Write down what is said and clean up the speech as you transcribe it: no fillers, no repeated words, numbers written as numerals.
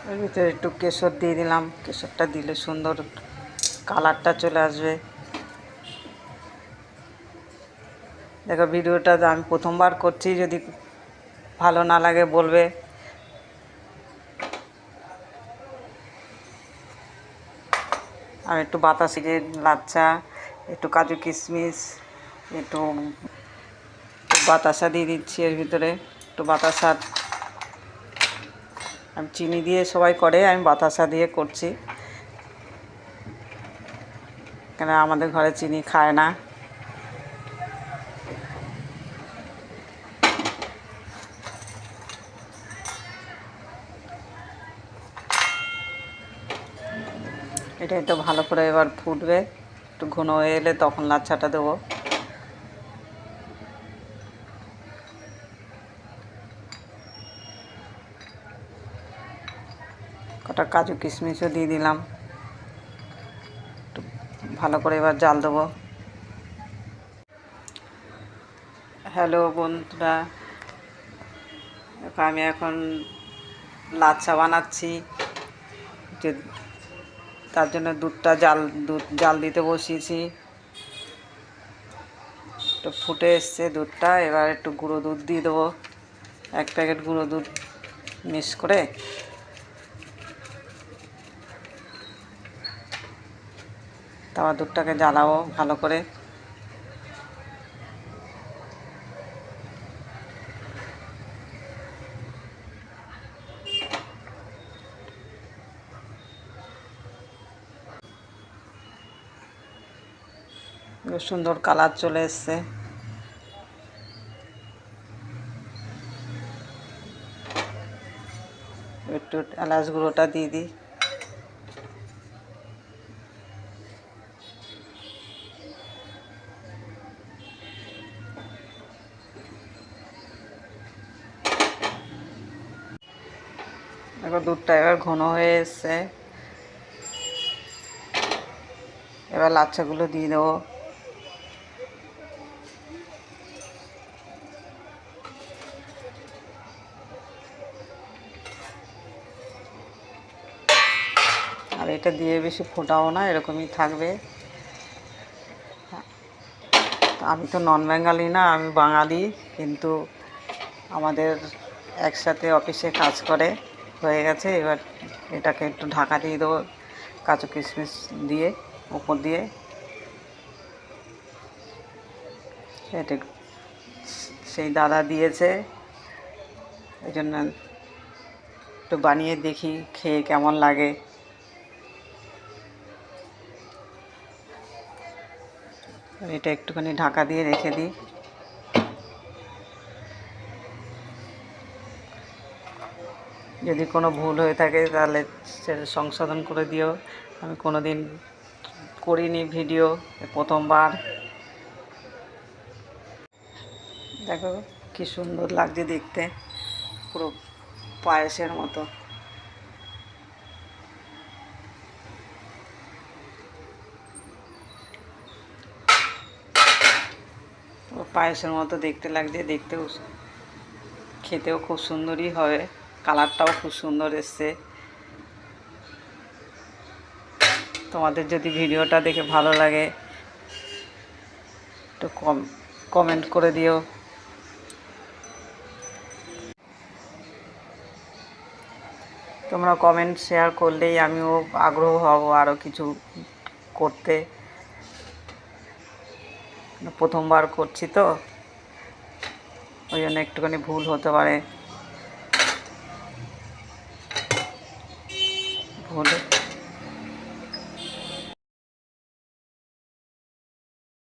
এর ভিতরে একটু কেশর দিয়ে দিলাম, কেশরটা দিলে সুন্দর কালারটা চলে আসবে। দেখো ভিডিওটা আমি প্রথমবার করছি, যদি ভালো না লাগে বলবে। আর একটু বাতাসি যে লাচ্চা, একটু কাজু কিশমিশ, একটু বাতাসা দিয়ে দিচ্ছি এর ভিতরে। একটু বাতাসা, আমি চিনি দিয়ে সবাই করে, আমি বাতাসা দিয়ে করছি, কেন আমাদের ঘরে চিনি খায় না। এটা একটু ভালো করে এবার ফুটবে, একটু ঘন হয়ে এলে তখন লাচ্ছাটা দেবো। কটা কাজু কিশমিশও দিয়ে দিলাম, একটু ভালো করে এবার জাল দেবো। হ্যালো বন্ধুরা, আমি এখন লাচ্ছা বানাচ্ছি, যে তার জন্য দুধ জাল দিতে বসিয়েছি। একটু ফুটে এসছে দুধটা, এবার একটু গুঁড়ো দুধ দিয়ে দেবো, 1 প্যাকেট গুঁড়ো দুধ মিক্স করে। তারপর দুধটাকে জ্বালাবো ভালো করে। সুন্দর কালার চলে এসছে। একটু এলাচ গুঁড়োটা দিয়ে দিই। দেখো দুধটা এবার ঘন হয়ে এসছে, এবার লাচ্ছাগুলো দিয়ে দেবো। আর এটা দিয়ে বেশি ফোটাও না, এরকমই থাকবে। আমি তো নন বেঙ্গলি না, আমি বাঙালি, কিন্তু আমাদের একসাথে অফিসে কাজ করে, হয়ে গেছে। এবার এটাকে একটু ঢাকা দিয়ে দেবো কাজু কিশমিশ দিয়ে, উপর দিয়ে। এটা সেই দাদা দিয়েছে, এই জন্য একটু বানিয়ে দেখি খেয়ে কেমন লাগে। এটা একটুখানি ঢাকা দিয়ে রেখে দিই। যদি কোনো ভুল হয়ে থাকে তাহলে সেটা সংশোধন করে দিও। আমি কোনো দিন করিনি ভিডিও, প্রথমবার। দেখো কি সুন্দর লাগছে দেখতে, পুরো পায়েসের মতো। পুরো পায়েসের মতো দেখতে লাগছে, দেখতেও খেতেও খুব সুন্দরই হবে, কালারটাও খুব সুন্দর এসছে। তোমাদের যদি ভিডিওটা দেখে ভালো লাগে একটু কমেন্ট করে দিও। তোমরা কমেন্ট শেয়ার করলেই আমিও আগ্রহ হব আরও কিছু করতে। প্রথমবার করছি তো, ওই জন্য একটুখানি ভুল হতে পারে, ভুল